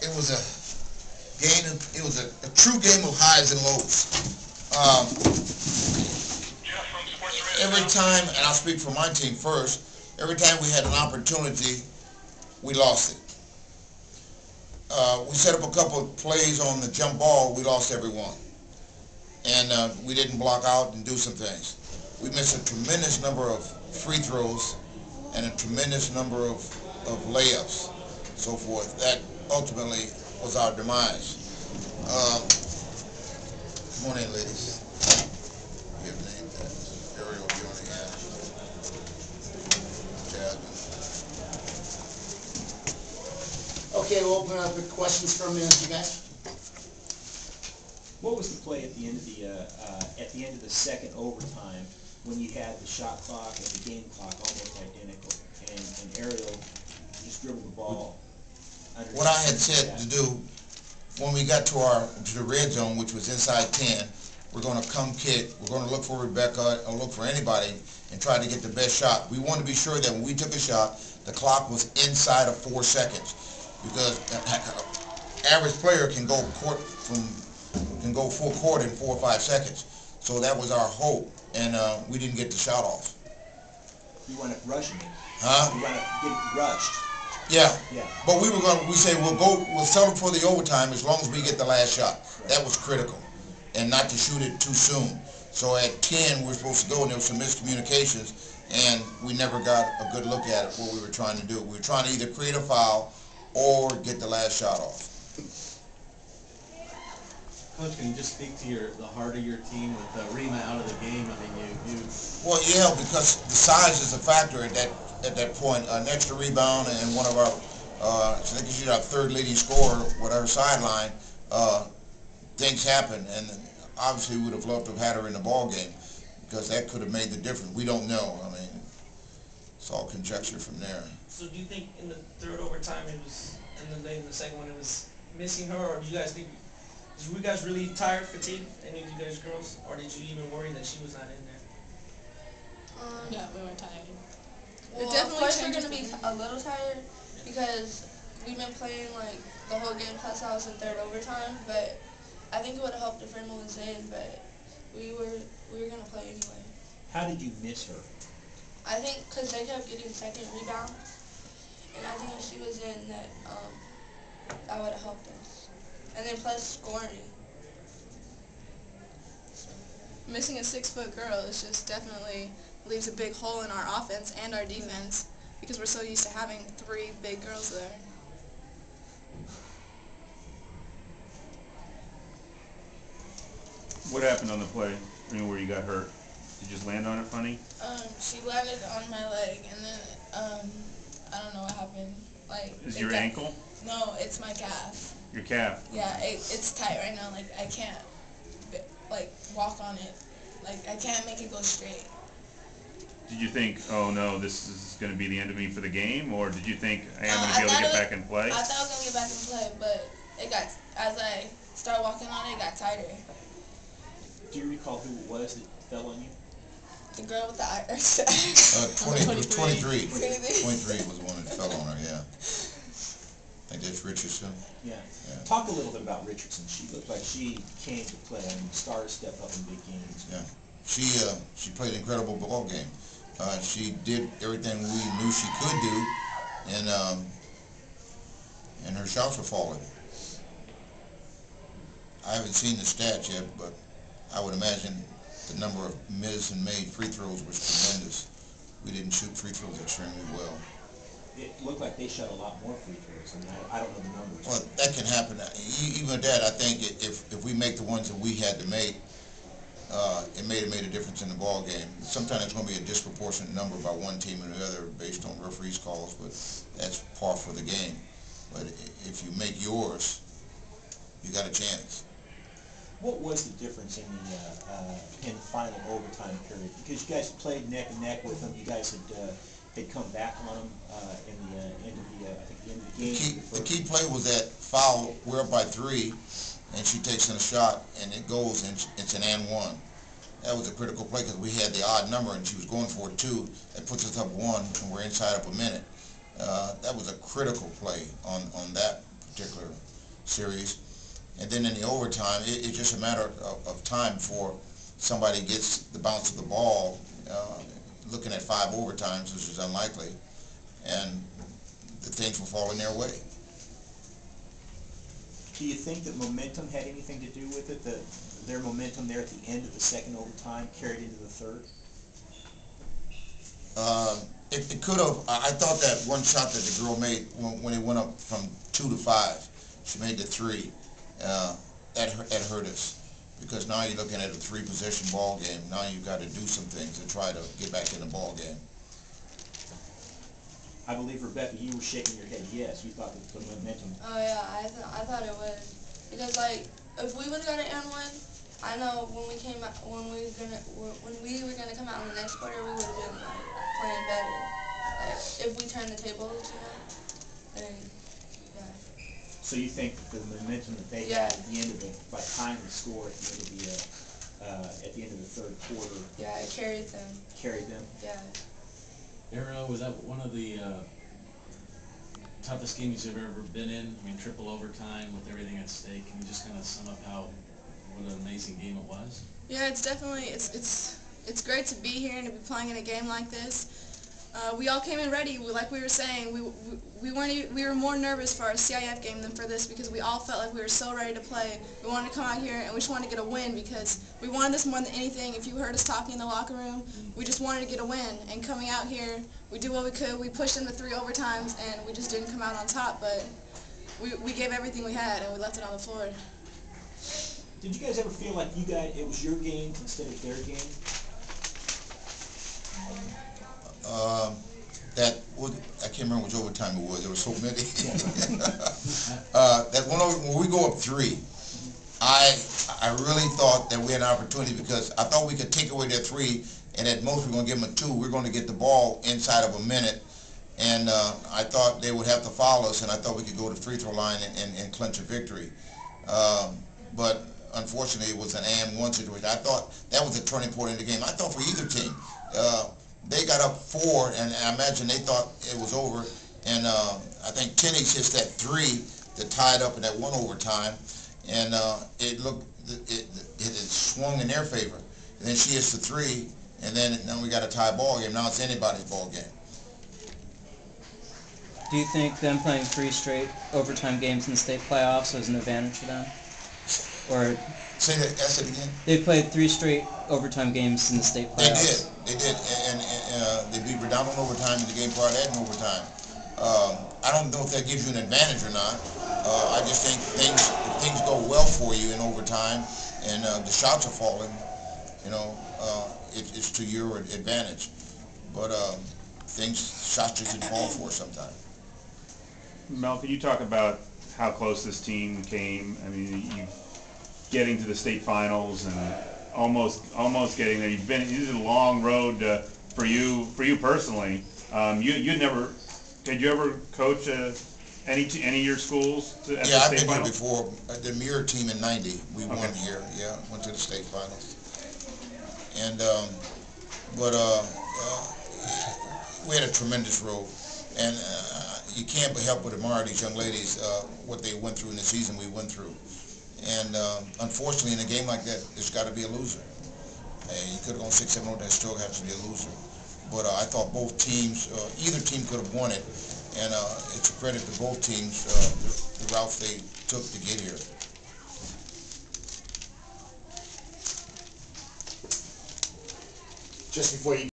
it was a it was a true game of highs and lows. Every time, and I'll speak for my team first, every time we had an opportunity, we lost it. We set up a couple of plays on the jump ball, we lost every one. And we didn't block out and do some things. We missed a tremendous number of free throws and a tremendous number of layups, so forth. That ultimately was our demise. Come on in, ladies. You have named that. Ariel, you only have Jasmine. Okay, we'll open up with questions from you guys. What was the play at the end of the second overtime when you had the shot clock and the game clock almost identical, and Ariel just dribbled the ball? What I had said to do when we got to the red zone, which was inside 10, we're going to come kick. We're going to look for Rebecca or look for anybody and try to get the best shot. We wanted to be sure that when we took a shot, the clock was inside of 4 seconds, because an average player can go full court in 4 or 5 seconds. So that was our hope, and we didn't get the shot off. You wound up rushing it. Huh? You wound up getting rushed. Yeah. Yeah. But we say we'll settle for the overtime as long as we get the last shot. Right. That was critical, and not to shoot it too soon. So at 10 we were supposed to go, and there was some miscommunications, and we never got a good look at it, what we were trying to do. We were trying to either create a foul or get the last shot off. Coach, can you just speak to the heart of your team with Rima out of the game? I mean, you. Well, yeah, because the size is a factor at that point. An extra rebound and one of our, I think she's our third leading scorer with her sideline. Things happen, and obviously we would have loved to have had her in the ball game, because that could have made the difference. We don't know. I mean, it's all conjecture from there. So do you think in the third overtime it was, and then in the second one it was missing her, or do you guys think? Were you guys really tired, fatigued, any of you guys girls, or did you even worry that she was not in there? Yeah, we were tired. Well, of course we're going to be a little tired, because we've been playing like the whole game plus I was in third overtime, but I think it would have helped if Rima was in, but we were going to play anyway. How did you miss her? I think because they kept getting second rebounds, and I think if she was in, that would have helped us. And then plus scoring. Missing a 6-foot girl is just definitely leaves a big hole in our offense and our defense, because we're so used to having 3 big girls there. What happened on the play? I mean, where you got hurt? Did you just land on it funny? She landed on my leg, and then I don't know what happened. Like, is your ankle? No, it's my calf. Your calf? Yeah, it's tight right now. Like, I can't like walk on it. Like, I can't make it go straight. Did you think, oh no, this is going to be the end of me for the game, or did you think, hey, I'm going to be able to get back and play? I thought I was going to get back and play, but it got, as I started walking on it, it got tighter. Do you recall who it was that fell on you? The girl with the iron 23 was the one that fell on her, yeah. I think that's Richardson. Yeah. Talk a little bit about Richardson. She looked like she came to play. I mean, stars step up in big games. Yeah. She played an incredible ball game. She did everything we knew she could do, and her shots were falling. I haven't seen the stats yet, but I would imagine the number of missed and made free throws was tremendous. We didn't shoot free throws extremely well. It looked like they shot a lot more free throws, and I don't know the numbers. Well, that can happen. Even at that, I think if we make the ones that we had to make, it may have made a difference in the ball game. Sometimes it's going to be a disproportionate number by one team or the other based on referees' calls, but that's par for the game. But if you make yours, you got a chance. What was the difference in the final overtime period? Because you guys played neck and neck with them. You guys had come back on them in the end of the game. The key play was that foul. We're up by 3, and she takes in a shot, and it goes, and it's an and 1. That was a critical play because we had the odd number, and she was going for it 2. That puts us up 1, and we're inside of a minute. That was a critical play on that particular series. And then in the overtime, it's just a matter of time before somebody gets the bounce of the ball. Looking at 5 overtimes, which is unlikely, and the things will fall in their way. Do you think that momentum had anything to do with it? Their momentum there at the end of the second overtime carried into the third? It could have. I thought that one shot that the girl made when it went up from 2 to 5, she made the 3. That hurt us, because now you're looking at a 3-possession ball game. Now you've got to do some things to try to get back in the ball game. I believe, Rebecca, you were shaking your head yes. You thought that the momentum. Oh yeah, I thought it was, because like if we would have got an and one, I know when we were gonna come out in the next quarter, we would have been like playing better. Like if we turned the tables, then yeah. So you think that the momentum that they had at the end of by tying the score at the end of the third quarter. Yeah, it carried them. Carried them. Yeah. Ariel, was that one of the toughest games you've ever been in? I mean, triple overtime with everything at stake. Can you just kind of sum up what an amazing game it was? Yeah, it's definitely it's great to be here and to be playing in a game like this. We all came in ready. Like we were saying, we were more nervous for our CIF game than for this, because we all felt like we were so ready to play. We wanted to come out here and we just wanted to get a win, because we wanted this more than anything. If you heard us talking in the locker room, we just wanted to get a win. And coming out here, we did what we could. We pushed in the 3 overtimes and we just didn't come out on top. But we gave everything we had and we left it on the floor. Did you guys ever feel like it was your game instead of their game? I can't remember which overtime it was. There were so many. That one when we go up 3, I really thought that we had an opportunity, because I thought we could take away their 3, and at most we're going to give them a 2. We're going to get the ball inside of a minute, and I thought they would have to foul us, and I thought we could go to the free throw line and clinch a victory. But unfortunately, it was an and one situation. I thought that was a turning point in the game. I thought for either team. They got up 4, and I imagine they thought it was over. And I think Tenney's hits that 3 that tied up in that 1 overtime, and it swung in their favor. And then she hits the 3, and then now we got a tie ball game. Now it's anybody's ball game. Do you think them playing 3 straight overtime games in the state playoffs was an advantage for them? Or Ask it again. they played 3 straight overtime games in the state playoffs. They did, and they beat Redondo in overtime, and the game prior to that in overtime. I don't know if that gives you an advantage or not. I just think if things go well for you in overtime, and the shots are falling, it's to your advantage. But shots just didn't fall for us sometimes. Mel, can you talk about how close this team came? I mean, you getting to the state finals and almost getting there. This is a long road for you personally. Did you ever coach any of your schools at the state finals? Yeah, I've been here before. The Mira team in '90, we won here. Yeah, went to the state finals. And but we had a tremendous road, and you can't but help but admire these young ladies, what they went through in the season we went through. And unfortunately, in a game like that, there's got to be a loser. You could have gone 6-7-0, there still has to be a loser. But I thought both teams, either team could have won it, and it's a credit to both teams, the routes they took to get here. Just before you